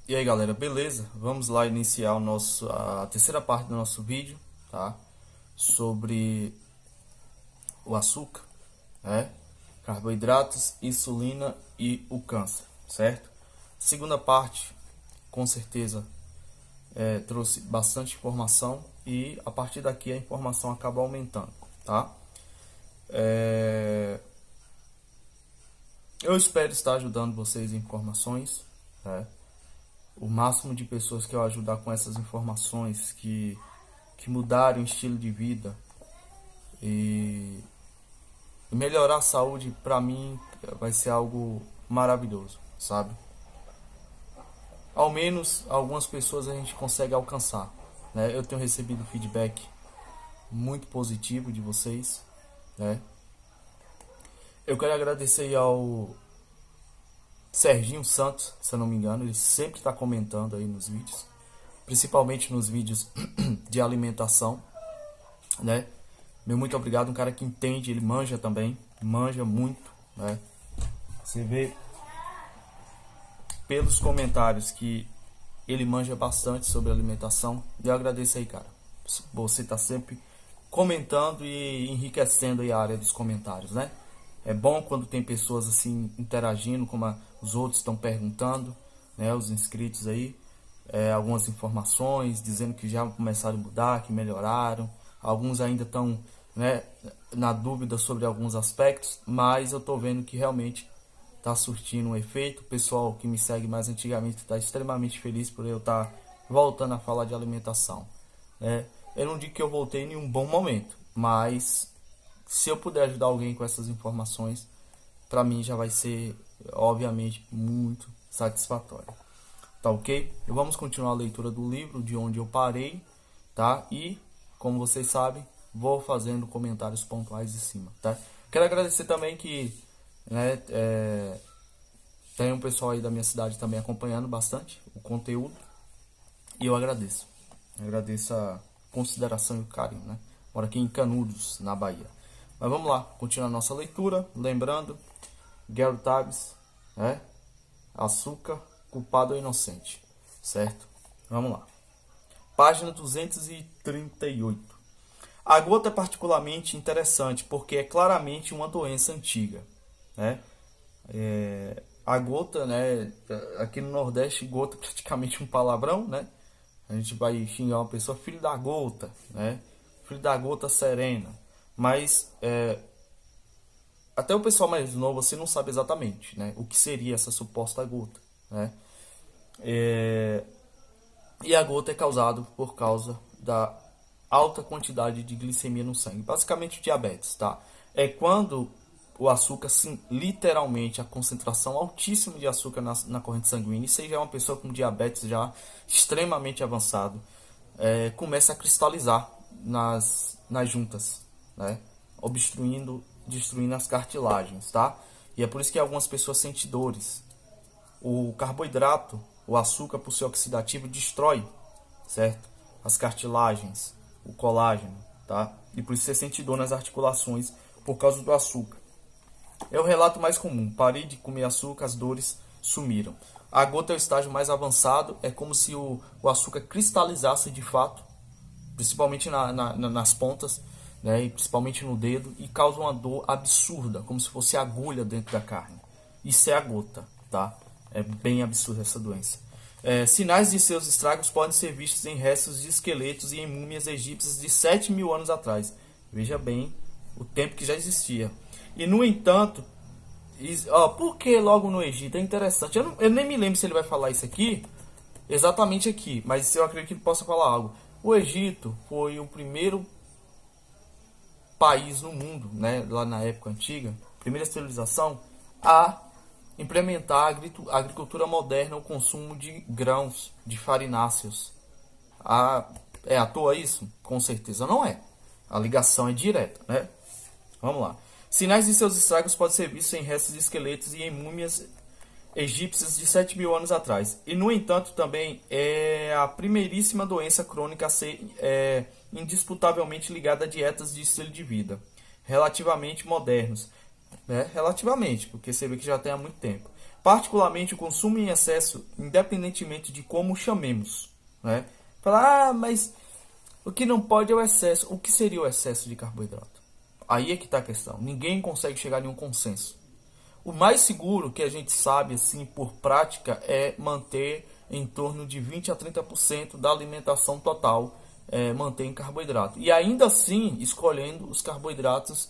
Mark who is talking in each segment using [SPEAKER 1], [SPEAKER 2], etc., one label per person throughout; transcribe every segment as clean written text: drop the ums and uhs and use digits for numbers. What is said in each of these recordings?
[SPEAKER 1] E aí galera, beleza? Vamos lá iniciar a terceira parte do nosso vídeo, tá? Sobre o açúcar, né? Carboidratos, insulina e o câncer, certo? Segunda parte, com certeza, trouxe bastante informação e a partir daqui a informação acaba aumentando, tá? É, Eu espero estar ajudando vocês em informações, né? O máximo de pessoas que eu ajudar com essas informações que mudarem o estilo de vida e melhorar a saúde, para mim vai ser algo maravilhoso, sabe? Ao menos algumas pessoas a gente consegue alcançar, né? Eu tenho recebido feedback muito positivo de vocês, né? Eu quero agradecer ao Serginho Santos, se eu não me engano, ele sempre está comentando aí nos vídeos, principalmente nos vídeos de alimentação, né? Meu muito obrigado, um cara que entende, ele manja também, manja muito, né? Você vê pelos comentários que ele manja bastante sobre alimentação. E eu agradeço aí, cara. Você tá sempre comentando e enriquecendo aí a área dos comentários, né? É bom quando tem pessoas assim interagindo, como os outros estão perguntando, né? Os inscritos aí, algumas informações, dizendo que já começaram a mudar, que melhoraram. Alguns ainda estão, né, na dúvida sobre alguns aspectos, mas eu tô vendo que realmente tá surtindo um efeito. O pessoal que me segue mais antigamente está extremamente feliz por eu estar voltando a falar de alimentação, né? Eu não digo que eu voltei em um bom momento, mas se eu puder ajudar alguém com essas informações, para mim já vai ser, obviamente, muito satisfatório. Tá ok? E vamos continuar a leitura do livro de onde eu parei, tá? E, como vocês sabem, vou fazendo comentários pontuais em cima, tá? Quero agradecer também que, né, tem um pessoal aí da minha cidade também acompanhando bastante o conteúdo e eu agradeço. Agradeço a consideração e o carinho, né? Moro aqui em Canudos, na Bahia. Mas vamos lá, continuar a nossa leitura. Lembrando, Gary Taubes, né? Açúcar, culpado ou inocente, certo? Vamos lá. Página 238. A gota é particularmente interessante porque é claramente uma doença antiga, né? A gota, né? Aqui no Nordeste, gota é praticamente um palavrão, né? A gente vai xingar uma pessoa, filho da gota, né? Filho da gota serena. Mas até o pessoal mais novo você não sabe exatamente, né? O que seria essa suposta gota, né? E a gota é causada por causa da alta quantidade de glicemia no sangue. Basicamente diabetes, tá? É quando o açúcar, sim, literalmente a concentração altíssima de açúcar na corrente sanguínea, e seja uma pessoa com diabetes já extremamente avançado, começa a cristalizar nas juntas, né? Obstruindo, destruindo as cartilagens, tá? E é por isso que algumas pessoas sentem dores. O carboidrato, o açúcar, por ser oxidativo, destrói, certo? As cartilagens, o colágeno, tá? E por isso você sente dor nas articulações por causa do açúcar. É o relato mais comum. Parei de comer açúcar, as dores sumiram. A gota é o estágio mais avançado, é como se o açúcar cristalizasse de fato, principalmente nas pontas, né, e principalmente no dedo, e causa uma dor absurda, como se fosse agulha dentro da carne. Isso é a gota, tá? É bem absurda essa doença. Sinais de seus estragos podem ser vistos em restos de esqueletos e em múmias egípcias de 7.000 anos atrás. Veja bem o tempo que já existia. E, no entanto, por que logo no Egito? É interessante. Eu nem me lembro se ele vai falar isso aqui, exatamente aqui, mas eu acredito que ele possa falar algo. O Egito foi o primeiro país no mundo, né, lá na época antiga, primeira civilização, a implementar a agricultura moderna, o consumo de grãos, de farináceos. É à toa isso? Com certeza não é. A ligação é direta, né? Vamos lá. Sinais de seus estragos podem ser vistos em restos de esqueletos e em múmias egípcias de 7.000 anos atrás. E, no entanto, também é a primeiríssima doença crônica a ser indisputavelmente ligada a dietas de estilo de vida relativamente modernos. Relativamente, porque você vê que já tem há muito tempo. particularmente o consumo em excesso, independentemente de como o chamemos, né? Falar, mas o que não pode é o excesso. O que seria o excesso de carboidrato? Aí é que está a questão. Ninguém consegue chegar a nenhum consenso. O mais seguro que a gente sabe, assim, por prática, é manter em torno de 20 a 30% da alimentação total, manter em carboidrato. E ainda assim, escolhendo os carboidratos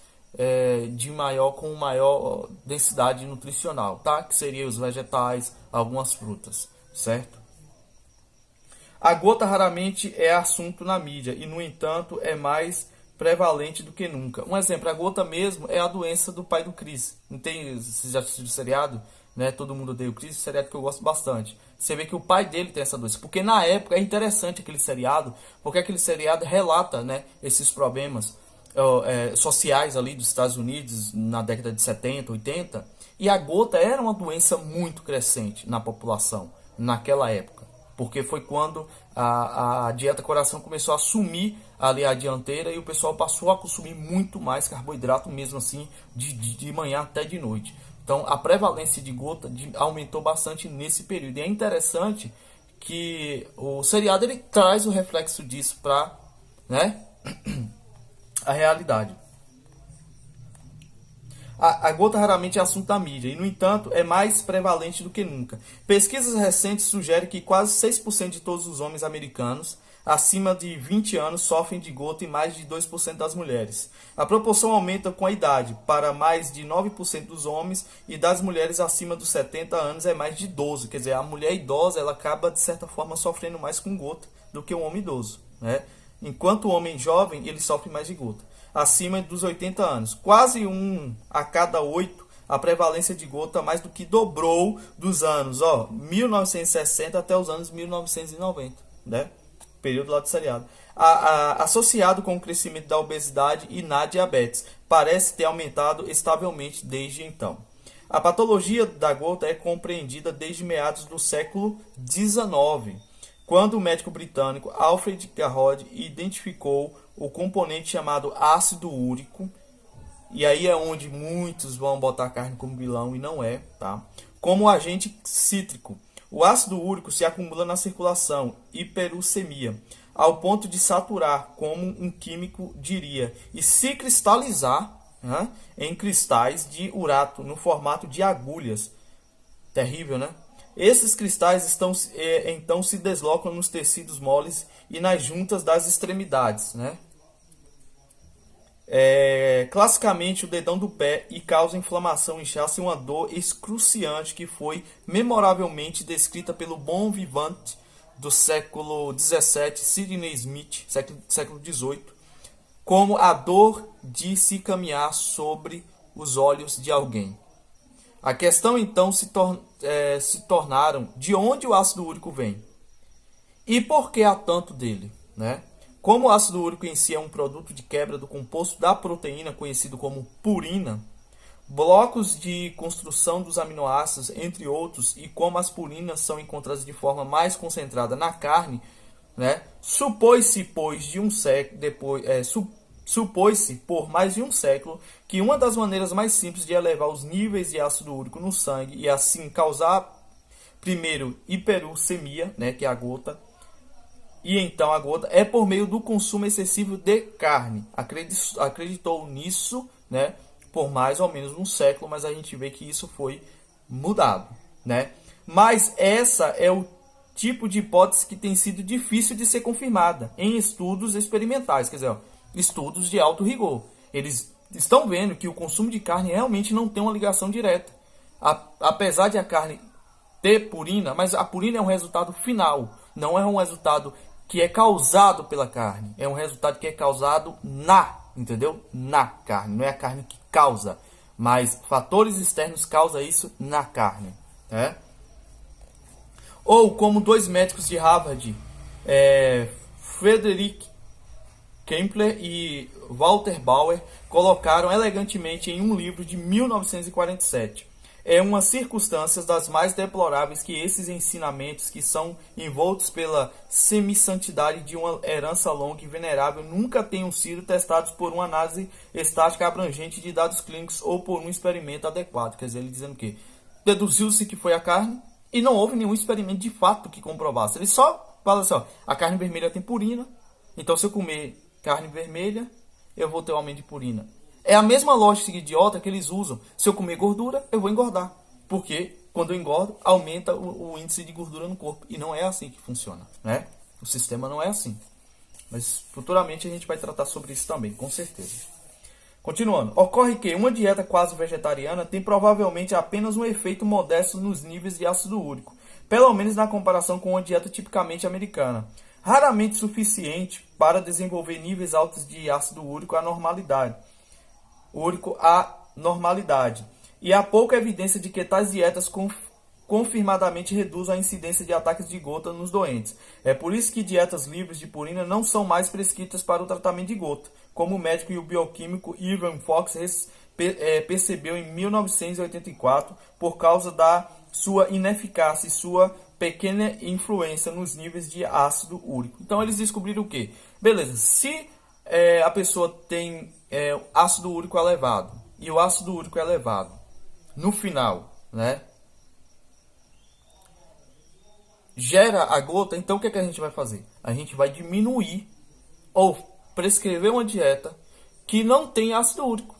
[SPEAKER 1] com maior densidade nutricional, tá? Que seriam os vegetais, algumas frutas, certo? A gota raramente é assunto na mídia e, no entanto, é mais prevalente do que nunca. Um exemplo, a gota mesmo é a doença do pai do Chris. Não tem, você já assistiu o seriado? Né? Todo mundo odeia o Chris, seriado que eu gosto bastante. Você vê que o pai dele tem essa doença. Porque na época é interessante aquele seriado, porque aquele seriado relata, né, esses problemas sociais ali dos Estados Unidos na década de 70, 80. E a gota era uma doença muito crescente na população naquela época. Porque foi quando a dieta coração começou a assumir ali a dianteira e o pessoal passou a consumir muito mais carboidrato mesmo assim, de manhã até de noite. Então a prevalência de gota aumentou bastante nesse período. E é interessante que o seriado ele traz o reflexo disso para, né, a realidade. A gota raramente é assunto da mídia e, no entanto, é mais prevalente do que nunca. Pesquisas recentes sugerem que quase 6% de todos os homens americanos acima de 20 anos sofrem de gota e mais de 2% das mulheres. A proporção aumenta com a idade, para mais de 9% dos homens, e das mulheres acima dos 70 anos é mais de 12%. Quer dizer, a mulher idosa ela acaba, de certa forma, sofrendo mais com gota do que o homem idoso, né? Enquanto o homem jovem ele sofre mais de gota. Acima dos 80 anos. Quase 1 a cada 8, a prevalência de gota mais do que dobrou dos anos 1960 até os anos 1990, né? Período lá do seriado. Associado com o crescimento da obesidade e na diabetes, parece ter aumentado estavelmente desde então. A patologia da gota é compreendida desde meados do século XIX, quando o médico britânico Alfred Garrod identificou o componente chamado ácido úrico, e aí é onde muitos vão botar carne como vilão e não é, tá? Como agente cítrico. O ácido úrico se acumula na circulação, hiperuricemia, ao ponto de saturar, como um químico diria, e se cristalizar, né, em cristais de urato no formato de agulhas. Terrível, né? Esses cristais então se deslocam nos tecidos moles e nas juntas das extremidades, né? Classicamente o dedão do pé e causa inflamação, inchaço e uma dor excruciante que foi memoravelmente descrita pelo bom vivante do século XVII, Sidney Smith, século XVIII, como a dor de se caminhar sobre os olhos de alguém. A questão então se tornaram de onde o ácido úrico vem e por que há tanto dele, né? Como o ácido úrico em si é um produto de quebra do composto da proteína conhecido como purina, blocos de construção dos aminoácidos, entre outros, e como as purinas são encontradas de forma mais concentrada na carne, né? Supôs-se por mais de um século que uma das maneiras mais simples de elevar os níveis de ácido úrico no sangue e assim causar primeiro hiperuricemia, né, que é a gota, e então a gota é por meio do consumo excessivo de carne. Acreditou nisso, né, por mais ou menos um século, mas a gente vê que isso foi mudado, né? Mas essa é o tipo de hipótese que tem sido difícil de ser confirmada em estudos experimentais, quer dizer, estudos de alto rigor. Eles estão vendo que o consumo de carne realmente não tem uma ligação direta. Apesar de a carne ter purina, mas a purina é um resultado final, não é um resultado que é causado pela carne, é um resultado que é causado entendeu? Na carne, não é a carne que causa, mas fatores externos causam isso na carne, né? Ou como dois médicos de Harvard, Frederick Kempler e Walter Bauer, colocaram elegantemente em um livro de 1947. É uma circunstância das mais deploráveis que esses ensinamentos, que são envoltos pela semissantidade de uma herança longa e venerável, nunca tenham sido testados por uma análise estática abrangente de dados clínicos ou por um experimento adequado. Quer dizer, ele dizendo o quê? deduziu-se que foi a carne e não houve nenhum experimento de fato que comprovasse. Ele só fala assim, ó, a carne vermelha tem purina, então se eu comer carne vermelha, eu vou ter um aumento de purina. É a mesma lógica idiota que eles usam. Se eu comer gordura, eu vou engordar. Porque quando eu engordo, aumenta o índice de gordura no corpo. E não é assim que funciona, né? O sistema não é assim. Mas futuramente a gente vai tratar sobre isso também, com certeza. Continuando. Ocorre que uma dieta quase vegetariana tem provavelmente apenas um efeito modesto nos níveis de ácido úrico. Pelo menos na comparação com uma dieta tipicamente americana. Raramente suficiente para desenvolver níveis altos de ácido úrico à normalidade. E há pouca evidência de que tais dietas confirmadamente reduzem a incidência de ataques de gota nos doentes. É por isso que dietas livres de purina não são mais prescritas para o tratamento de gota, como o médico e o bioquímico Irving Fox percebeu em 1984 por causa da sua ineficácia e sua pequena influência nos níveis de ácido úrico. Então eles descobriram o quê? Beleza, se a pessoa tem ácido úrico elevado e o ácido úrico elevado no final, né, gera a gota, então o que, é que a gente vai fazer? A gente vai diminuir ou prescrever uma dieta que não tem ácido úrico,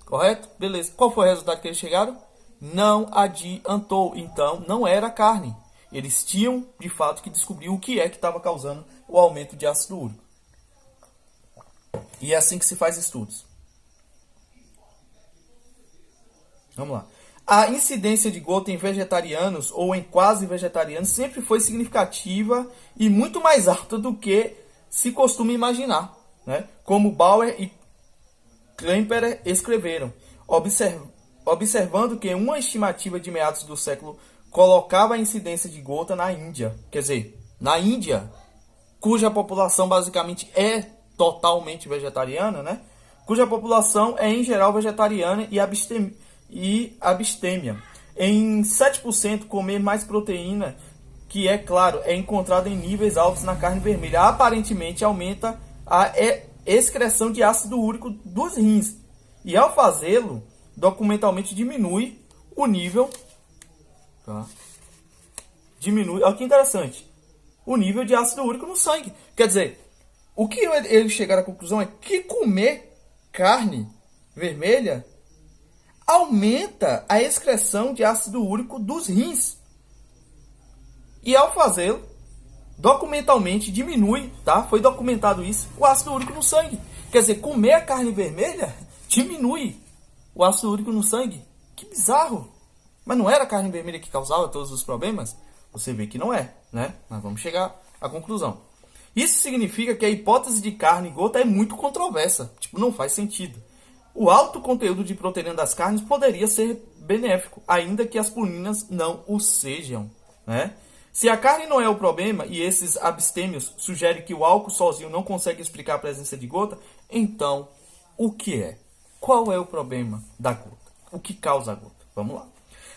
[SPEAKER 1] correto? Beleza, qual foi o resultado que eles chegaram? Não adiantou, então não era carne. Eles tinham de fato que descobrir o que é que estava causando o aumento de ácido úrico. E é assim que se faz estudos. Vamos lá. A incidência de gota em vegetarianos ou em quase vegetarianos sempre foi significativa e muito mais alta do que se costuma imaginar, né? Como Bauer e Klemperer escreveram, observando que uma estimativa de meados do século colocava a incidência de gota na Índia, quer dizer, na Índia, cuja população basicamente é totalmente vegetariana, né? Cuja população é em geral vegetariana e abstêmia. Em 7% comer mais proteína, que é claro, é encontrada em níveis altos na carne vermelha. Aparentemente aumenta a excreção de ácido úrico dos rins. E ao fazê-lo, documentalmente diminui o nível. Tá? Diminui, olha que interessante. O nível de ácido úrico no sangue. Quer dizer, o que eles chegaram à conclusão é que comer carne vermelha aumenta a excreção de ácido úrico dos rins. E ao fazê-lo, documentalmente diminui, tá? Foi documentado isso, o ácido úrico no sangue. Quer dizer, comer a carne vermelha diminui o ácido úrico no sangue. Que bizarro! Mas não era a carne vermelha que causava todos os problemas? Você vê que não é, né? Mas vamos chegar à conclusão. Isso significa que a hipótese de carne gota é muito controversa. Tipo, não faz sentido. O alto conteúdo de proteína das carnes poderia ser benéfico, ainda que as purinas não o sejam, né? Se a carne não é o problema e esses abstêmios sugerem que o álcool sozinho não consegue explicar a presença de gota, então o que é? Qual é o problema da gota? O que causa a gota? Vamos lá.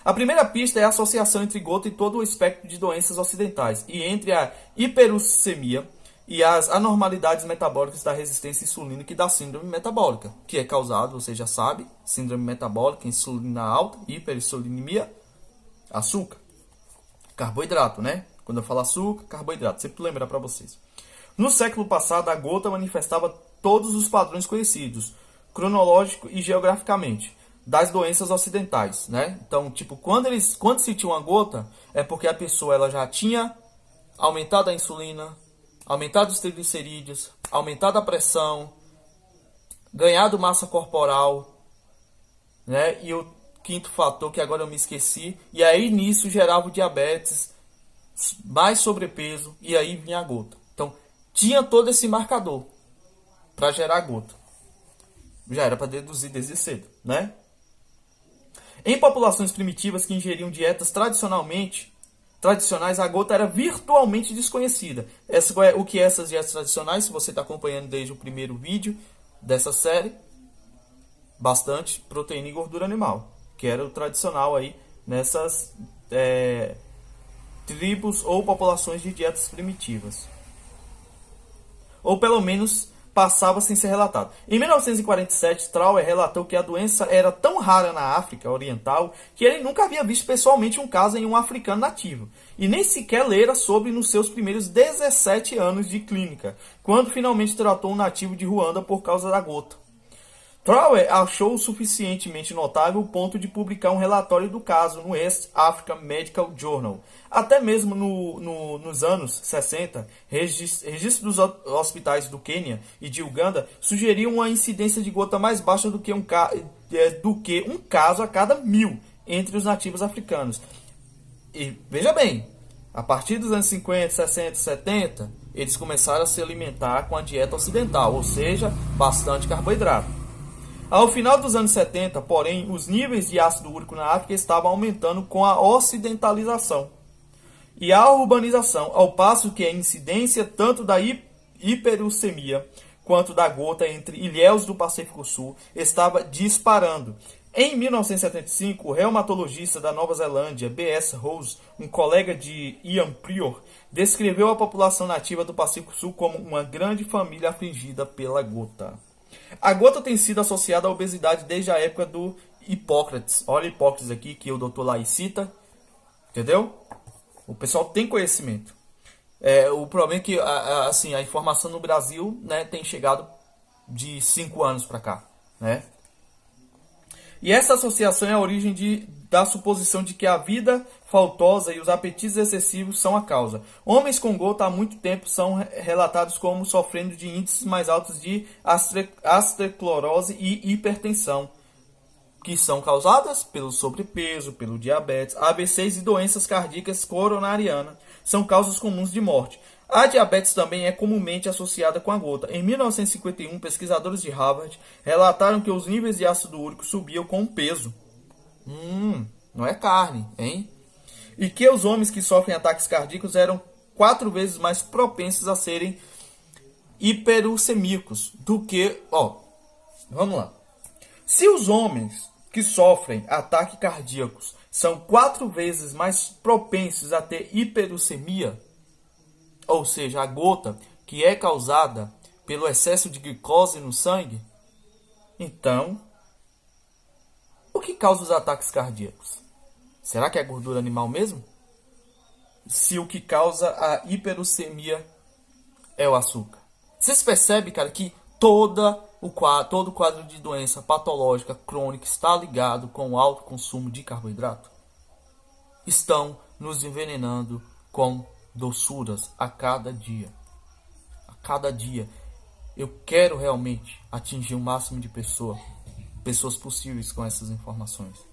[SPEAKER 1] A primeira pista é a associação entre gota e todo o espectro de doenças ocidentais e entre a hiperuricemia e as anormalidades metabólicas da resistência insulínica e da síndrome metabólica, que é causado, você já sabe, síndrome metabólica, insulina alta, hiperinsulinemia, açúcar, carboidrato, né? Quando eu falo açúcar, carboidrato, sempre lembrar para vocês. No século passado, a gota manifestava todos os padrões conhecidos, cronológico e geograficamente, das doenças ocidentais, né? Então, tipo, quando se tinha uma gota, é porque a pessoa ela já tinha aumentado a insulina, aumentado os triglicerídeos, aumentado a pressão, ganhado massa corporal, né? E o quinto fator, que agora eu me esqueci, e aí nisso gerava o diabetes, mais sobrepeso, e aí vinha a gota. Então, tinha todo esse marcador para gerar a gota. Já era para deduzir desde cedo, né? Em populações primitivas que ingeriam dietas tradicionais, a gota era virtualmente desconhecida. O que é essas dietas tradicionais? Se você está acompanhando desde o primeiro vídeo dessa série, bastante proteína e gordura animal, que era o tradicional aí nessas tribos ou populações de dietas primitivas. Ou pelo menos passava sem ser relatado. Em 1947, Trauer relatou que a doença era tão rara na África Oriental que ele nunca havia visto pessoalmente um caso em um africano nativo, e nem sequer lera sobre nos seus primeiros 17 anos de clínica, quando finalmente tratou um nativo de Ruanda por causa da gota. Trauer achou suficientemente notável o ponto de publicar um relatório do caso no East African Medical Journal. Até mesmo nos anos 60, registros dos hospitais do Quênia e de Uganda sugeriam uma incidência de gota mais baixa do que um caso a cada 1000 entre os nativos africanos. E veja bem, a partir dos anos 50, 60, 70, eles começaram a se alimentar com a dieta ocidental, ou seja, bastante carboidrato. Ao final dos anos 70, porém, os níveis de ácido úrico na África estavam aumentando com a ocidentalização e a urbanização, ao passo que a incidência tanto da hiperuricemia quanto da gota entre ilhéus do Pacífico Sul estava disparando. Em 1975, o reumatologista da Nova Zelândia, B.S. Rose, um colega de Ian Prior, descreveu a população nativa do Pacífico Sul como uma grande família afligida pela gota. A gota tem sido associada à obesidade desde a época do Hipócrates. Olha Hipócrates aqui, que o doutor Lai cita. Entendeu? O pessoal tem conhecimento. O problema é que assim, a informação no Brasil, né, tem chegado de 5 anos para cá. Né? E essa associação é a origem da suposição de que a vida faltosa e os apetites excessivos são a causa. Homens com gota há muito tempo são relatados como sofrendo de índices mais altos de asterosclerose e hipertensão, que são causadas pelo sobrepeso, pelo diabetes, AVCs e doenças cardíacas coronarianas. São causas comuns de morte. A diabetes também é comumente associada com a gota. Em 1951, pesquisadores de Harvard relataram que os níveis de ácido úrico subiam com o peso. Não é carne, hein? E que os homens que sofrem ataques cardíacos eram 4 vezes mais propensos a serem hiperuricêmicos do que... vamos lá. Se os homens que sofrem ataques cardíacos são 4 vezes mais propensos a ter hiperuricemia, ou seja, a gota que é causada pelo excesso de glicose no sangue, então, o que causa os ataques cardíacos? Será que é gordura animal mesmo? Se o que causa a hiperuricemia é o açúcar. Vocês percebem, cara, que todo o quadro de doença patológica crônica está ligado com o alto consumo de carboidrato? Estão nos envenenando com doçuras a cada dia. A cada dia. Eu quero realmente atingir o máximo de pessoas possíveis com essas informações.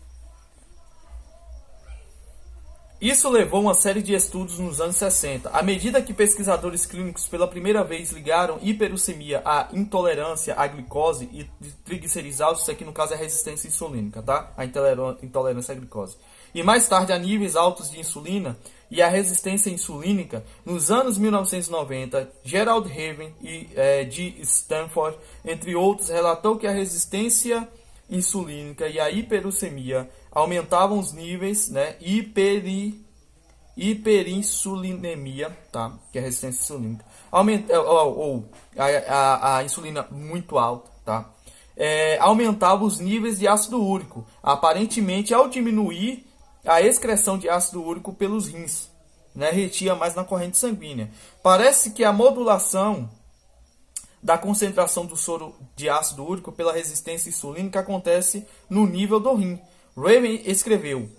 [SPEAKER 1] Isso levou uma série de estudos nos anos 60. À medida que pesquisadores clínicos pela primeira vez ligaram hiperuricemia à intolerância à glicose e triglicerídeos altos, isso aqui no caso é a resistência insulínica, tá? A intolerância à glicose. E mais tarde a níveis altos de insulina e a resistência insulínica, nos anos 1990, Gerald Haven de Stanford, entre outros, relatou que a resistência insulínica e a hiperuricemia aumentavam os níveis, né, hiperinsulinemia, tá, que é a resistência insulínica, a insulina muito alta, tá, aumentava os níveis de ácido úrico, aparentemente ao diminuir a excreção de ácido úrico pelos rins, né, retia mais na corrente sanguínea. Parece que a modulação da concentração do soro de ácido úrico pela resistência insulínica acontece no nível do rim. Raven escreveu: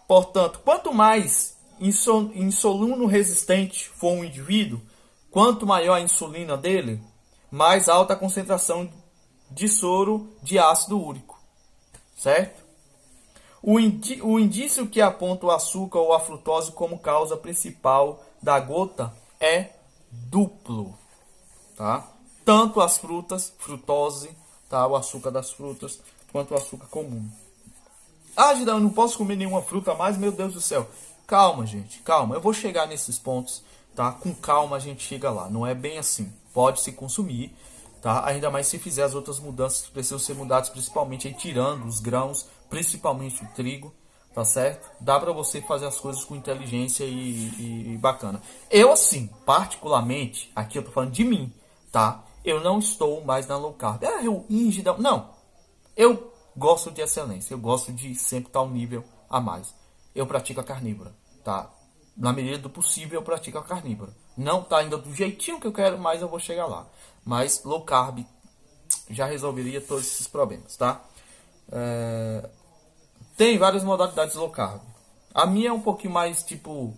[SPEAKER 1] portanto, quanto mais insulino resistente for um indivíduo, quanto maior a insulina dele, mais alta a concentração de soro de ácido úrico. Certo? O indício que aponta o açúcar ou a frutose como causa principal da gota é duplo. Tá? Tanto as frutas, frutose, tá? O açúcar das frutas, quanto o açúcar comum. Gidão, eu não posso comer nenhuma fruta mais, meu Deus do céu. Calma, gente, calma. Eu vou chegar nesses pontos, tá? Com calma a gente chega lá. Não é bem assim. Pode se consumir, tá? Ainda mais se fizer as outras mudanças que precisam ser mudadas, principalmente aí, tirando os grãos, principalmente o trigo, tá certo? Dá pra você fazer as coisas com inteligência e bacana. Eu, assim, particularmente, aqui eu tô falando de mim, tá? eu não estou mais na low carb. Eu rigidão. Não. Eu gosto de excelência. Eu gosto de sempre estar um nível a mais. Eu pratico a carnívora, tá? Na medida do possível, eu pratico a carnívora. Não tá ainda do jeitinho que eu quero, mas eu vou chegar lá. Mas low carb já resolveria todos esses problemas, tá? Tem várias modalidades low carb. A minha é um pouquinho mais, tipo,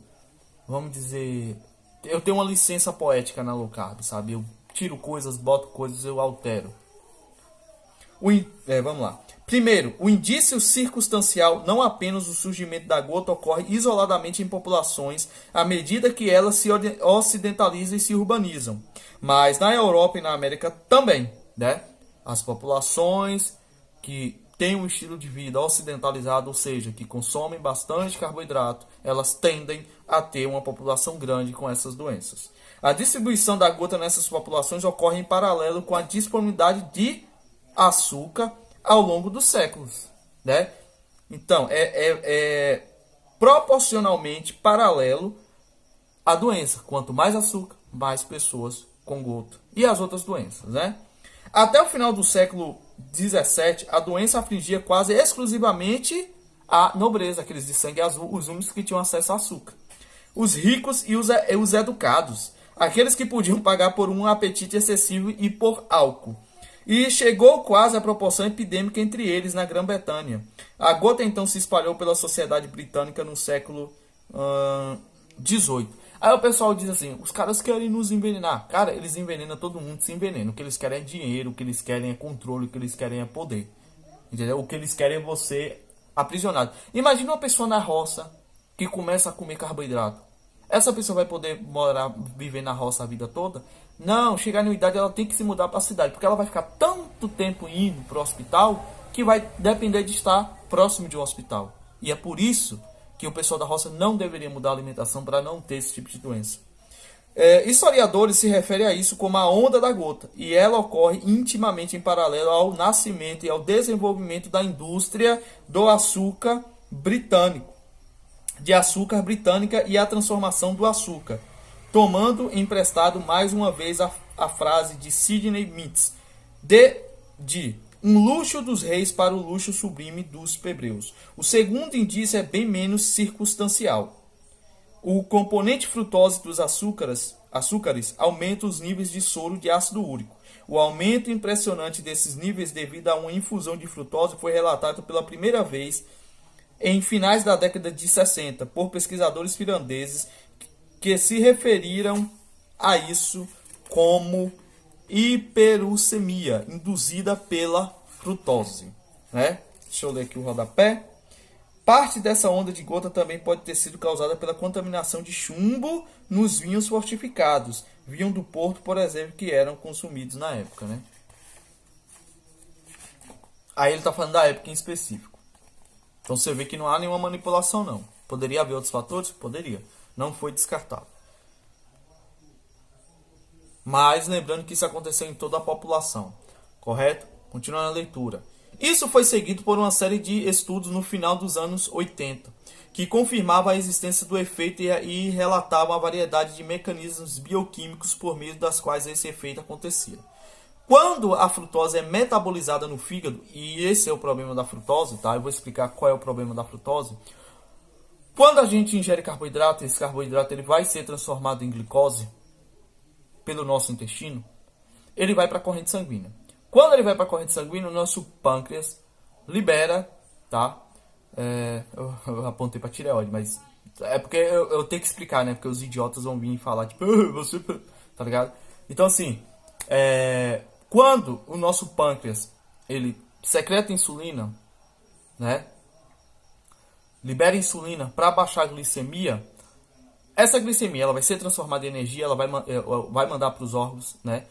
[SPEAKER 1] vamos dizer... Eu tenho uma licença poética na low carb, sabe? Eu tiro coisas, boto coisas, eu altero. Vamos lá. Primeiro, o indício circunstancial, não apenas o surgimento da gota, ocorre isoladamente em populações à medida que elas se ocidentalizam e se urbanizam. Mas na Europa e na América também, né? As populações que têm um estilo de vida ocidentalizado, ou seja, que consomem bastante carboidrato, elas tendem a ter uma população grande com essas doenças. A distribuição da gota nessas populações ocorre em paralelo com a disponibilidade de açúcar ao longo dos séculos, né? Então, é proporcionalmente paralelo à doença. Quanto mais açúcar, mais pessoas com gota. E as outras doenças, né? Até o final do século XVII, a doença afligia quase exclusivamente a nobreza, aqueles de sangue azul, os únicos que tinham acesso a açúcar. Os ricos e os educados, aqueles que podiam pagar por um apetite excessivo e por álcool. E chegou quase à proporção epidêmica entre eles na Grã-Bretanha. A gota então se espalhou pela sociedade britânica no século XVIII. Aí o pessoal diz assim, os caras querem nos envenenar. Cara, eles envenenam, todo mundo se envenena. O que eles querem é dinheiro, o que eles querem é controle, o que eles querem é poder. Entendeu? O que eles querem é você aprisionado. Imagina uma pessoa na roça que começa a comer carboidrato. Essa pessoa vai poder viver na roça a vida toda? Não, chegar na idade ela tem que se mudar para a cidade, porque ela vai ficar tanto tempo indo para o hospital que vai depender de estar próximo de um hospital. E é por isso que o pessoal da roça não deveria mudar a alimentação para não ter esse tipo de doença. Historiadores se referem a isso como a onda da gota, e ela ocorre intimamente em paralelo ao nascimento e ao desenvolvimento da indústria do açúcar britânico, e a transformação do açúcar, tomando emprestado mais uma vez a frase de Sidney Mitz, de um luxo dos reis para o luxo sublime dos plebeus. O segundo indício é bem menos circunstancial. O componente frutose dos açúcares aumenta os níveis de soro de ácido úrico. O aumento impressionante desses níveis devido a uma infusão de frutose foi relatado pela primeira vez em finais da década de 60 por pesquisadores finlandeses que se referiram a isso como hiperuricemia induzida pela frutose, né? Deixa eu ler aqui o rodapé. Parte dessa onda de gota também pode ter sido causada pela contaminação de chumbo nos vinhos fortificados, vinho do Porto, por exemplo, que eram consumidos na época, né? Aí ele está falando da época em específico. Então você vê que não há nenhuma manipulação, não. Poderia haver outros fatores? Poderia. Não foi descartado. Mas lembrando que isso aconteceu em toda a população. Correto? Continuando a leitura. Isso foi seguido por uma série de estudos no final dos anos 80, que confirmavam a existência do efeito e relatavam a variedade de mecanismos bioquímicos por meio das quais esse efeito acontecia. Quando a frutose é metabolizada no fígado, e esse é o problema da frutose, tá? Eu vou explicar qual é o problema da frutose. Quando a gente ingere carboidrato, esse carboidrato ele vai ser transformado em glicose pelo nosso intestino, ele vai para a corrente sanguínea. Quando ele vai para a corrente sanguínea, o nosso pâncreas libera, tá? Eu apontei para tireoide, mas é porque eu tenho que explicar, né? Porque os idiotas vão vir falar, tipo, você... Tá ligado? Então, assim, quando o nosso pâncreas, ele secreta insulina, né? Libera insulina para baixar a glicemia, essa glicemia ela vai ser transformada em energia, ela vai mandar para os órgãos, né?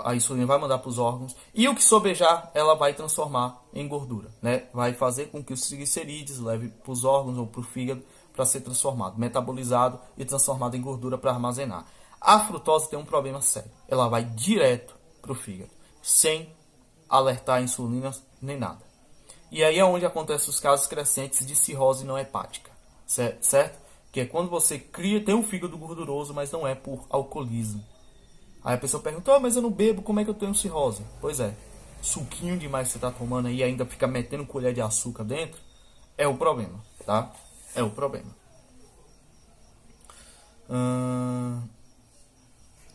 [SPEAKER 1] A insulina vai mandar para os órgãos, e o que sobejar ela vai transformar em gordura, né? Vai fazer com que os triglicerídeos leve para os órgãos ou para o fígado para ser transformado, metabolizado e transformado em gordura para armazenar. A frutose tem um problema sério, ela vai direto para o fígado, sem alertar a insulina nem nada. E aí é onde acontecem os casos crescentes de cirrose não hepática, certo? Que é quando você tem um fígado gorduroso, mas não é por alcoolismo, Aí a pessoa pergunta, mas eu não bebo, como é que eu tenho cirrose? Pois é, suquinho demais que você tá tomando aí e ainda fica metendo colher de açúcar dentro, é o problema, tá? É o problema.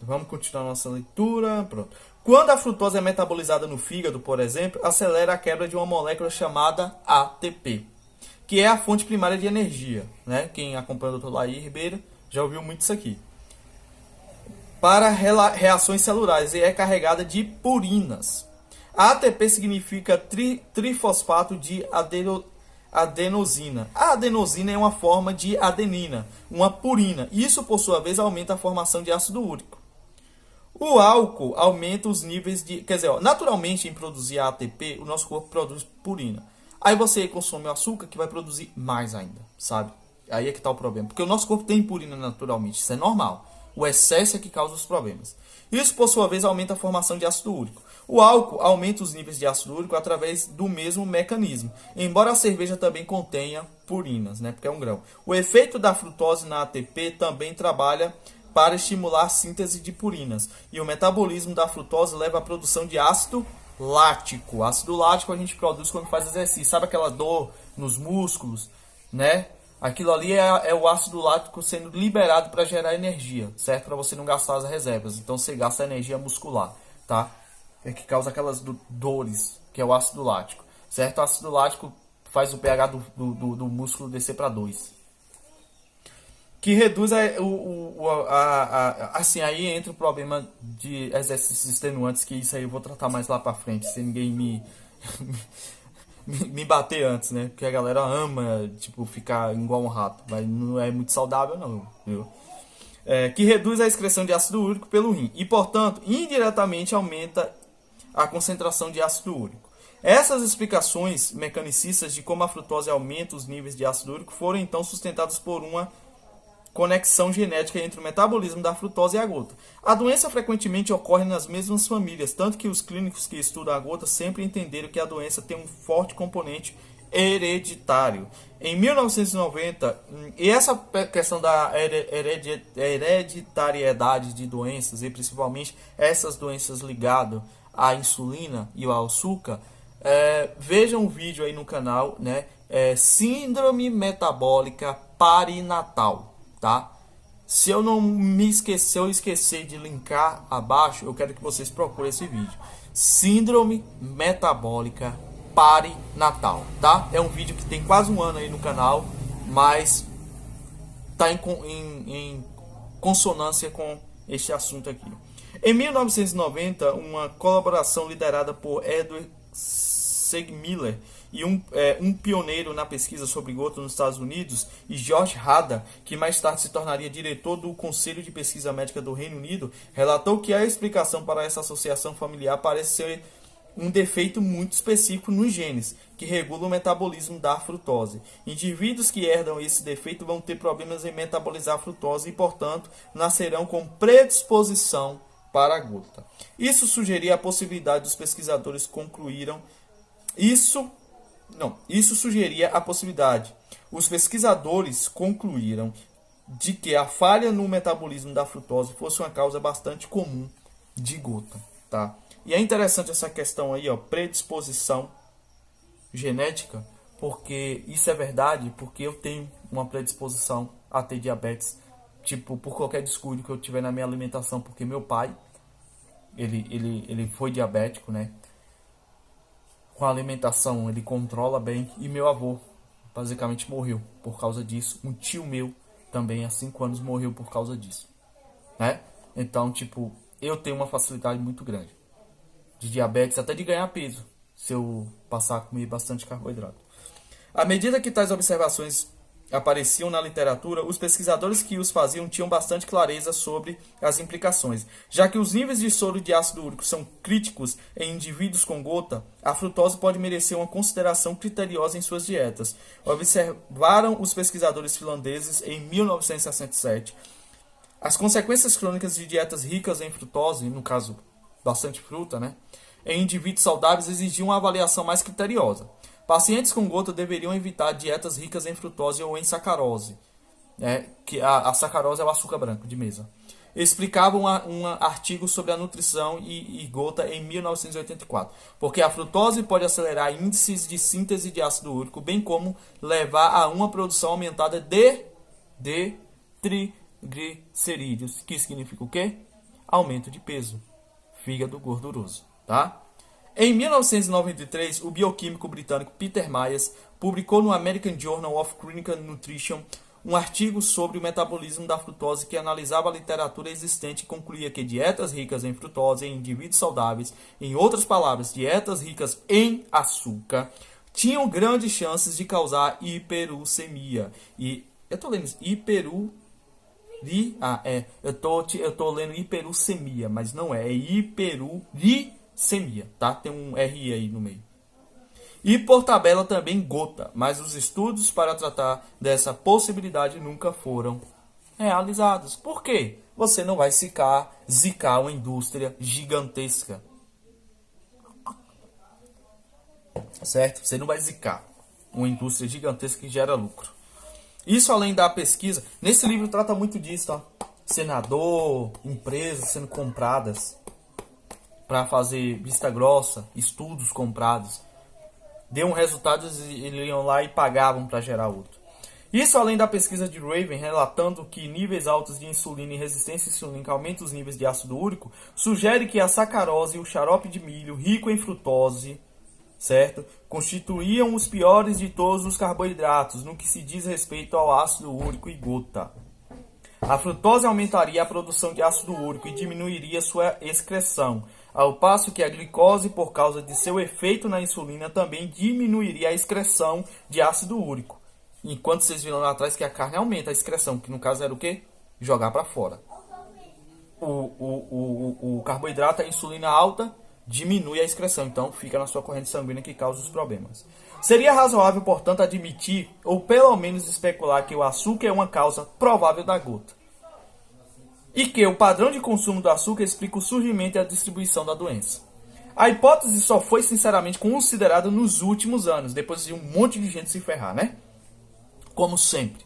[SPEAKER 1] Vamos continuar nossa leitura. Pronto. Quando a frutose é metabolizada no fígado, por exemplo, acelera a quebra de uma molécula chamada ATP, que é a fonte primária de energia, né? Quem acompanha o Dr. Laí Ribeiro já ouviu muito isso aqui. Para reações celulares e é carregada de purinas. A ATP significa trifosfato de adenosina. A adenosina é uma forma de adenina, uma purina. Isso, por sua vez, aumenta a formação de ácido úrico. O álcool aumenta os níveis de... Quer dizer, naturalmente, em produzir a ATP, o nosso corpo produz purina. Aí você consome o açúcar, que vai produzir mais ainda, sabe? Aí é que está o problema. Porque o nosso corpo tem purina naturalmente, isso é normal. O excesso é que causa os problemas. Isso, por sua vez, aumenta a formação de ácido úrico. O álcool aumenta os níveis de ácido úrico através do mesmo mecanismo, embora a cerveja também contenha purinas, né? Porque é um grão. O efeito da frutose na ATP também trabalha para estimular a síntese de purinas. E o metabolismo da frutose leva à produção de ácido lático. Ácido lático a gente produz quando faz exercício. Sabe aquela dor nos músculos, né? Aquilo ali é o ácido lático sendo liberado para gerar energia, certo? Para você não gastar as reservas. Então você gasta energia muscular, tá? É que causa aquelas dores, que é o ácido lático, certo? O ácido lático faz o pH do músculo descer para 2. Que reduz assim, aí entra o problema de exercícios extenuantes, que isso aí eu vou tratar mais lá para frente, se ninguém me bater antes, né? Porque a galera ama, tipo, ficar igual um rato, mas não é muito saudável não, viu? Que reduz a excreção de ácido úrico pelo rim e, portanto, indiretamente aumenta a concentração de ácido úrico. Essas explicações mecanicistas de como a frutose aumenta os níveis de ácido úrico foram então sustentadas por uma conexão genética entre o metabolismo da frutose e a gota. A doença frequentemente ocorre nas mesmas famílias, tanto que os clínicos que estudam a gota sempre entenderam que a doença tem um forte componente hereditário. Em 1990, e essa questão da hereditariedade de doenças, e principalmente essas doenças ligadas à insulina e ao açúcar, vejam um vídeo aí no canal, né? Síndrome metabólica perinatal. Tá? Se eu esquecer de linkar abaixo, eu quero que vocês procurem esse vídeo. Síndrome metabólica perinatal, tá? É um vídeo que tem quase um ano aí no canal, mas tá em consonância com este assunto aqui. Em 1990, uma colaboração liderada por Edward Segmiller e um pioneiro na pesquisa sobre gota nos Estados Unidos, e George Hader, que mais tarde se tornaria diretor do Conselho de Pesquisa Médica do Reino Unido, relatou que a explicação para essa associação familiar parece ser um defeito muito específico nos genes, que regulam o metabolismo da frutose. Indivíduos que herdam esse defeito vão ter problemas em metabolizar a frutose e, portanto, nascerão com predisposição para a gota. Isso sugeria a possibilidade dos pesquisadores concluíram Isso sugeria a possibilidade. Os pesquisadores concluíram de que a falha no metabolismo da frutose fosse uma causa bastante comum de gota, tá? E é interessante essa questão aí, ó, predisposição genética, porque isso é verdade, porque eu tenho uma predisposição a ter diabetes, tipo, por qualquer descuido que eu tiver na minha alimentação, porque meu pai, ele foi diabético, né? Com a alimentação ele controla bem, e meu avô basicamente morreu por causa disso. Um tio meu também há 5 anos morreu por causa disso, né? Então, tipo, eu tenho uma facilidade muito grande de diabetes, até de ganhar peso, se eu passar a comer bastante carboidrato. À medida que tais observações apareciam na literatura, os pesquisadores que os faziam tinham bastante clareza sobre as implicações. Já que os níveis de soro de ácido úrico são críticos em indivíduos com gota, a frutose pode merecer uma consideração criteriosa em suas dietas. Observaram os pesquisadores finlandeses em 1967. As consequências crônicas de dietas ricas em frutose, no caso, bastante fruta, né, em indivíduos saudáveis exigiam uma avaliação mais criteriosa. Pacientes com gota deveriam evitar dietas ricas em frutose ou em sacarose, né? Que a sacarose é o açúcar branco de mesa. explicava um artigo sobre a nutrição e gota em 1984. Porque a frutose pode acelerar índices de síntese de ácido úrico, bem como levar a uma produção aumentada de triglicerídeos, que significa o quê? Aumento de peso, fígado gorduroso, tá? Em 1993, o bioquímico britânico Peter Myers publicou no American Journal of Clinical Nutrition um artigo sobre o metabolismo da frutose que analisava a literatura existente e concluía que dietas ricas em frutose em indivíduos saudáveis, em outras palavras, dietas ricas em açúcar, tinham grandes chances de causar hiperuricemia. E eu tô lendo isso, eu tô lendo hiperuricemia, mas não é hiperuricemia, tá? Tem um RI aí no meio. E por tabela também gota, mas os estudos para tratar dessa possibilidade nunca foram realizados. Por quê? Você não vai zicar uma indústria gigantesca. Certo? Você não vai zicar uma indústria gigantesca que gera lucro. Isso além da pesquisa. Nesse livro trata muito disso, tá? Senador, empresas sendo compradas para fazer vista grossa, estudos comprados. Deu um resultado, eles iam lá e pagavam para gerar outro. Isso além da pesquisa de Raven, relatando que níveis altos de insulina e resistência insulínica aumentam os níveis de ácido úrico, sugere que a sacarose e o xarope de milho, rico em frutose, certo, constituíam os piores de todos os carboidratos, no que se diz respeito ao ácido úrico e gota. A frutose aumentaria a produção de ácido úrico e diminuiria sua excreção, ao passo que a glicose, por causa de seu efeito na insulina, também diminuiria a excreção de ácido úrico. Enquanto vocês viram lá atrás que a carne aumenta a excreção, que no caso era o quê? Jogar para fora. O carboidrato, a insulina alta, diminui a excreção, então fica na sua corrente sanguínea que causa os problemas. Seria razoável, portanto, admitir, ou pelo menos especular, que o açúcar é uma causa provável da gota. E que o padrão de consumo do açúcar explica o surgimento e a distribuição da doença. A hipótese só foi sinceramente considerada nos últimos anos, depois de um monte de gente se ferrar, né? Como sempre.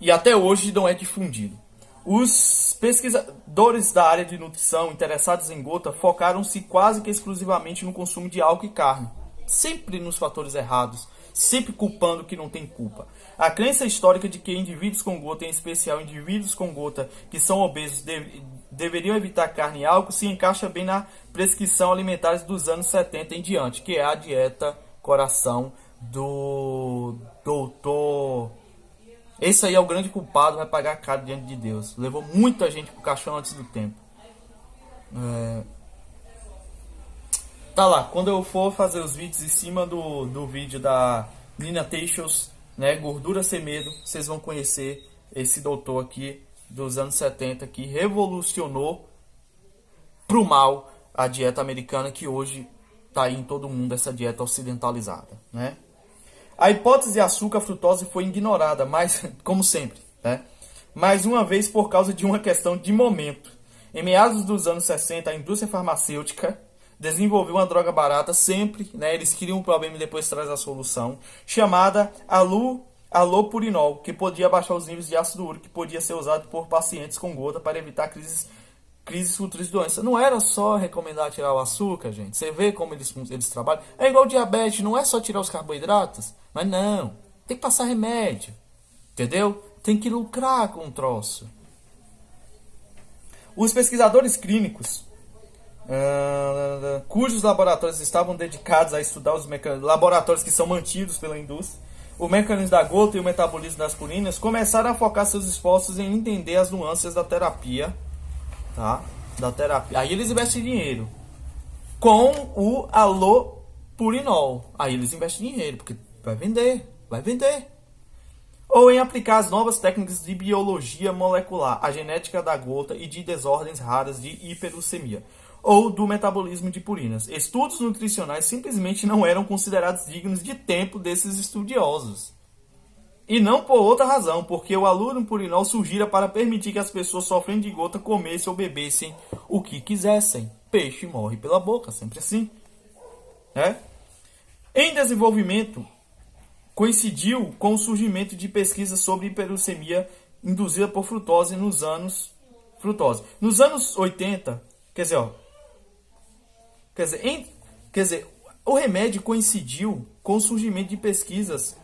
[SPEAKER 1] E até hoje não é difundido. Os pesquisadores da área de nutrição interessados em gota focaram-se quase que exclusivamente no consumo de álcool e carne. Sempre nos fatores errados, sempre culpando o que não tem culpa. A crença histórica de que indivíduos com gota, em especial indivíduos com gota que são obesos, deveriam evitar carne e álcool, se encaixa bem na prescrição alimentar dos anos 70 em diante, que é a dieta coração do doutor. Esse aí é o grande culpado, vai pagar caro diante de Deus. Levou muita gente pro caixão antes do tempo. Tá lá, quando eu for fazer os vídeos em cima do vídeo da Nina Teicholz, né, Gordura Sem Medo, vocês vão conhecer esse doutor aqui dos anos 70 que revolucionou pro mal a dieta americana, que hoje tá aí em todo mundo, essa dieta ocidentalizada, né? A hipótese de açúcar frutose foi ignorada, mas como sempre, né? Mais uma vez por causa de uma questão de momento. Em meados dos anos 60, a indústria farmacêutica desenvolveu uma droga barata, sempre, né? Eles criam um problema e depois traz a solução, chamada allopurinol, que podia baixar os níveis de ácido úrico, que podia ser usado por pacientes com gota para evitar crises futuras de doença. Não era só recomendar tirar o açúcar, gente. Você vê como eles trabalham. É igual diabetes, não é só tirar os carboidratos. Mas não, tem que passar remédio. Entendeu? Tem que lucrar com o troço. Os pesquisadores clínicos, cujos laboratórios estavam dedicados a estudar os mecanismos, laboratórios que são mantidos pela indústria, o mecanismo da gota e o metabolismo das purinas, começaram a focar seus esforços em entender as nuances da terapia. Tá? Da terapia. Aí eles investem dinheiro com o allopurinol. Aí eles investem dinheiro, porque vai vender. Ou em aplicar as novas técnicas de biologia molecular, a genética da gota e de desordens raras de hiperuricemia, ou do metabolismo de purinas. Estudos nutricionais simplesmente não eram considerados dignos de tempo desses estudiosos. E não por outra razão, porque o allopurinol surgira para permitir que as pessoas sofrendo de gota comessem ou bebessem o que quisessem. Peixe morre pela boca, sempre assim. Né? Em desenvolvimento, coincidiu com o surgimento de pesquisas sobre hiperuricemia induzida por frutose nos anos frutose. Nos anos 80, quer dizer, ó, quer dizer, o remédio coincidiu com o surgimento de pesquisas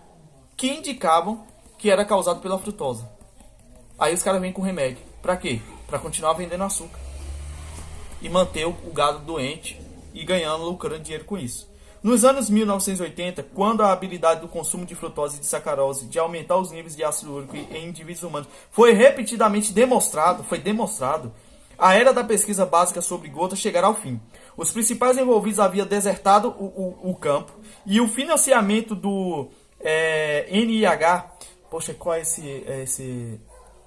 [SPEAKER 1] que indicavam que era causado pela frutose. Aí os caras vêm com remédio. Pra quê? Pra continuar vendendo açúcar. E manter o gado doente e ganhando, lucrando dinheiro com isso. Nos anos 1980, quando a habilidade do consumo de frutose e de sacarose de aumentar os níveis de ácido úrico em indivíduos humanos foi repetidamente demonstrado, a era da pesquisa básica sobre gota chegará ao fim. Os principais envolvidos haviam desertado o campo e o financiamento do NIH, poxa, qual é esse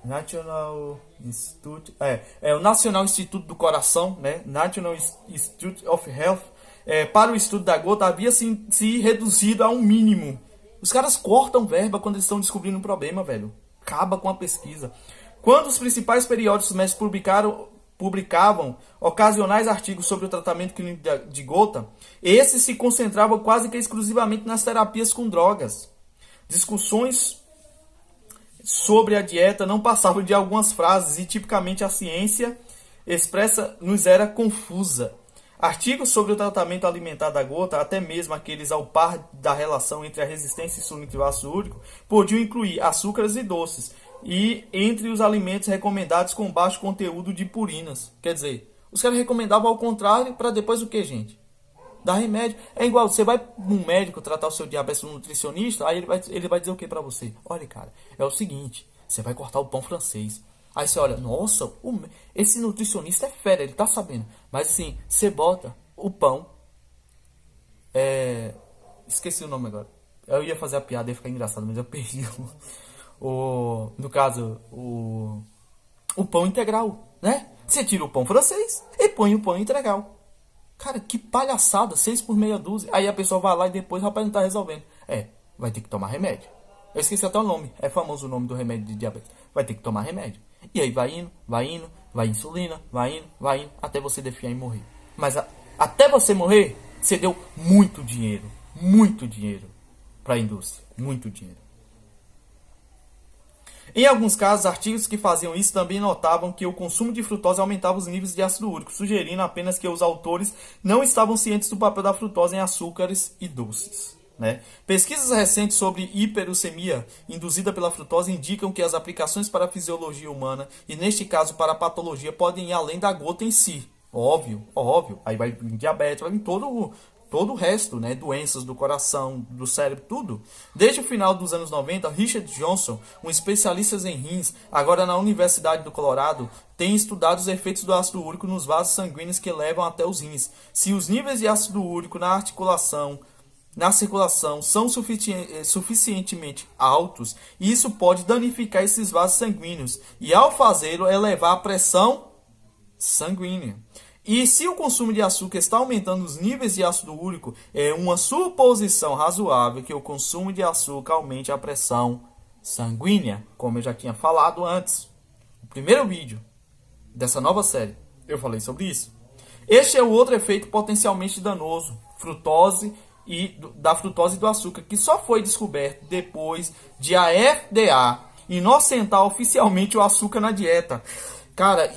[SPEAKER 1] National Institute, o National Instituto do Coração, né? National Institute of Health, para o estudo da gota havia se reduzido a um mínimo. Os caras cortam verba quando eles estão descobrindo um problema, velho. Acaba com a pesquisa. Quando os principais periódicos médicos publicavam ocasionais artigos sobre o tratamento clínico de gota, esses se concentravam quase que exclusivamente nas terapias com drogas. Discussões sobre a dieta não passavam de algumas frases e tipicamente a ciência expressa nos era confusa. Artigos sobre o tratamento alimentar da gota, até mesmo aqueles ao par da relação entre a resistência insulínica e o ácido úrico, podiam incluir açúcares e doces, e entre os alimentos recomendados com baixo conteúdo de purinas. Quer dizer, os caras recomendavam ao contrário para depois o que, gente? Dar remédio. É igual, você vai num médico tratar o seu diabetes, um nutricionista, aí ele vai dizer o que para você? Olha, cara, é o seguinte, você vai cortar o pão francês. Aí você olha, nossa, esse nutricionista é fera, ele tá sabendo. Mas assim, você bota o pão. Esqueci o nome agora. Eu ia fazer a piada, ia ficar engraçado, mas eu perdi. No caso, o pão integral, né? Você tira o pão francês e põe o pão integral. Cara, que palhaçada, 6 por meia dúzia. Aí a pessoa vai lá e depois, rapaz, não tá resolvendo. Vai ter que tomar remédio. Eu esqueci até o nome, é famoso o nome do remédio de diabetes. Vai ter que tomar remédio. E aí vai insulina, vai indo, até você definhar e morrer. Mas até você morrer, você deu muito dinheiro para a indústria, muito dinheiro. Em alguns casos, artigos que faziam isso também notavam que o consumo de frutose aumentava os níveis de ácido úrico, sugerindo apenas que os autores não estavam cientes do papel da frutose em açúcares e doces. Né? Pesquisas recentes sobre hiperuricemia induzida pela frutose indicam que as aplicações para a fisiologia humana, e neste caso para a patologia, podem ir além da gota em si. Óbvio. Aí vai em diabetes, vai em todo o resto, né? Doenças do coração, do cérebro, tudo. Desde o final dos anos 90, Richard Johnson, um especialista em rins, agora na Universidade do Colorado, tem estudado os efeitos do ácido úrico nos vasos sanguíneos que levam até os rins. Se os níveis de ácido úrico na circulação são suficientemente altos, isso pode danificar esses vasos sanguíneos e, ao fazê-lo, elevar a pressão sanguínea. E se o consumo de açúcar está aumentando os níveis de ácido úrico, é uma suposição razoável que o consumo de açúcar aumente a pressão sanguínea, como eu já tinha falado antes. No primeiro vídeo dessa nova série, eu falei sobre isso. Este é o outro efeito potencialmente danoso, da frutose e do açúcar, que só foi descoberto depois de a FDA inocentar oficialmente o açúcar na dieta. Cara,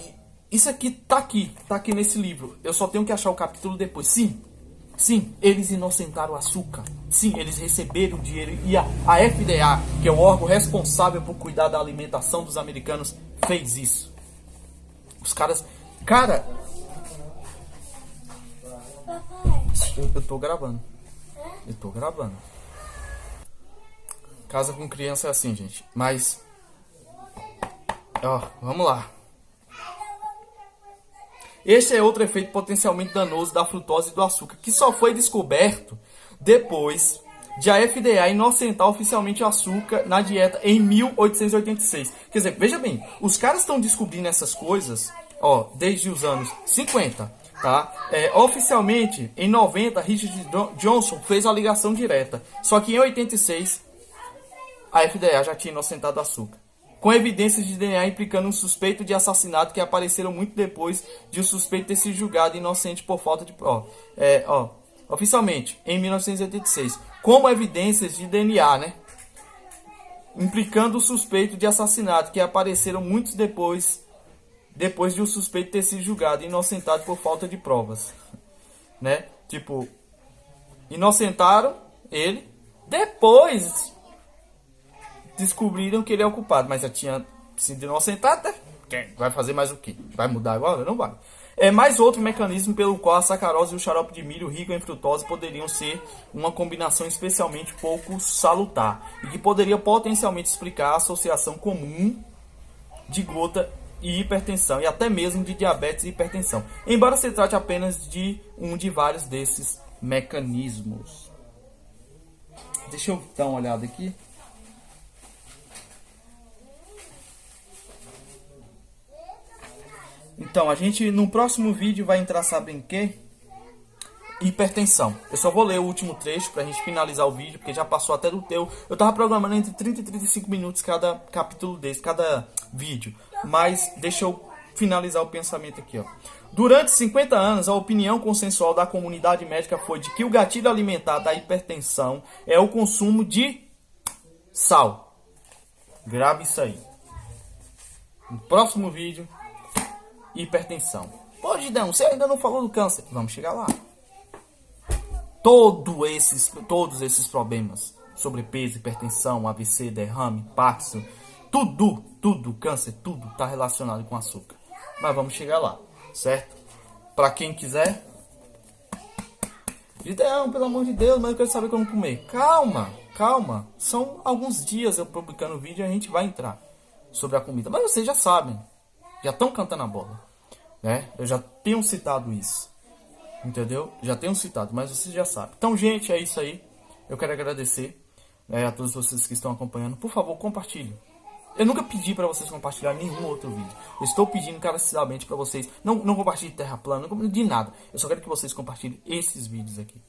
[SPEAKER 1] isso aqui tá aqui nesse livro. Eu só tenho que achar o capítulo depois. Sim, eles inocentaram o açúcar. Sim, eles receberam dinheiro e a FDA, que é o órgão responsável por cuidar da alimentação dos americanos, fez isso. Os caras... Cara... Eu tô gravando. Casa com criança é assim, gente. Mas... vamos lá. Este é outro efeito potencialmente danoso da frutose e do açúcar, que só foi descoberto depois de a FDA inocentar oficialmente o açúcar na dieta em 1886. Quer dizer, veja bem, os caras estão descobrindo essas coisas, desde os anos 50, tá? Oficialmente, em 90, Richard Johnson fez a ligação direta. Só que em 86, a FDA já tinha inocentado o açúcar, com evidências de DNA implicando um suspeito de assassinato que apareceram muito depois de o suspeito ter sido julgado inocente por falta de... Oficialmente, em 1986, como evidências de DNA, né? Implicando o suspeito de assassinato que apareceram muito depois depois de o suspeito ter sido julgado e inocentado por falta de provas, né? Tipo, inocentaram ele, depois descobriram que ele é o culpado, mas já tinha sido inocentado, né? Vai fazer mais o quê? Vai mudar agora? Não vai. É mais outro mecanismo pelo qual a sacarose e o xarope de milho rico em frutose poderiam ser uma combinação especialmente pouco salutar e que poderia potencialmente explicar a associação comum de gota e hipertensão e até mesmo de diabetes e hipertensão, embora se trate apenas de um de vários desses mecanismos. Deixa eu dar uma olhada aqui. Então, a gente no próximo vídeo vai entrar, sabem em quê? Hipertensão. Eu só vou ler o último trecho pra gente finalizar o vídeo, porque já passou até do teu. Eu tava programando entre 30 e 35 minutos cada capítulo desse, cada vídeo. Mas deixa eu finalizar o pensamento aqui, ó. Durante 50 anos, a opinião consensual da comunidade médica foi de que o gatilho alimentar da hipertensão é o consumo de sal. Grave isso aí. No próximo vídeo, hipertensão. Pô, Gideão, você ainda não falou do câncer. Vamos chegar lá. Todos esses problemas, sobrepeso, hipertensão, AVC, derrame, Parkinson, tudo, câncer, tudo está relacionado com açúcar. Mas vamos chegar lá, certo? Para quem quiser. Gideão, pelo amor de Deus, mas eu quero saber como comer. Calma. São alguns dias eu publicando o vídeo e a gente vai entrar sobre a comida. Mas vocês já sabem. Já estão cantando a bola, né? Eu já tenho citado isso, entendeu? Já tenho citado, mas vocês já sabem. Então, gente, é isso aí. Eu quero agradecer, a todos vocês que estão acompanhando. Por favor, compartilhem. Eu nunca pedi para vocês compartilharem nenhum outro vídeo. Eu estou pedindo encarecidamente para vocês. Não compartilhem terra plana, não compartilhem de nada. Eu só quero que vocês compartilhem esses vídeos aqui.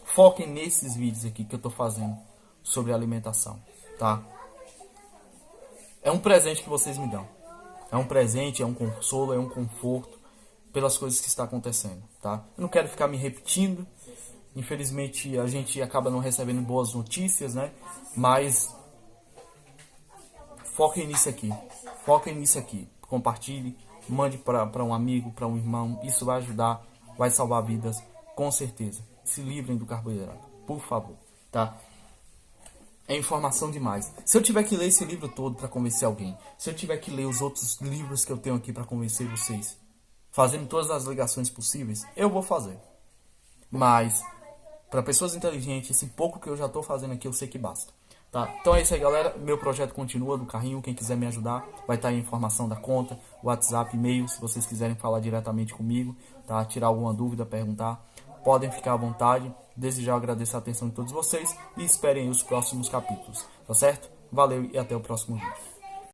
[SPEAKER 1] Foquem nesses vídeos aqui que eu estou fazendo sobre alimentação, tá? É um presente que vocês me dão. É um presente, é um consolo, é um conforto pelas coisas que está acontecendo, tá? Eu não quero ficar me repetindo. Infelizmente, a gente acaba não recebendo boas notícias, né? Mas foquem nisso aqui. Compartilhe, mande para um amigo, para um irmão. Isso vai ajudar, vai salvar vidas, com certeza. Se livrem do carboidrato, por favor, tá? É informação demais. Se eu tiver que ler esse livro todo para convencer alguém, se eu tiver que ler os outros livros que eu tenho aqui para convencer vocês, fazendo todas as ligações possíveis, eu vou fazer. Mas, para pessoas inteligentes, esse pouco que eu já estou fazendo aqui, eu sei que basta. Tá? Então é isso aí, galera. Meu projeto continua do carrinho. Quem quiser me ajudar, vai estar aí a informação da conta, WhatsApp, e-mail, se vocês quiserem falar diretamente comigo, tá? Tirar alguma dúvida, perguntar, podem ficar à vontade. Desde já agradeço a atenção de todos vocês e esperem os próximos capítulos, tá certo? Valeu e até o próximo vídeo.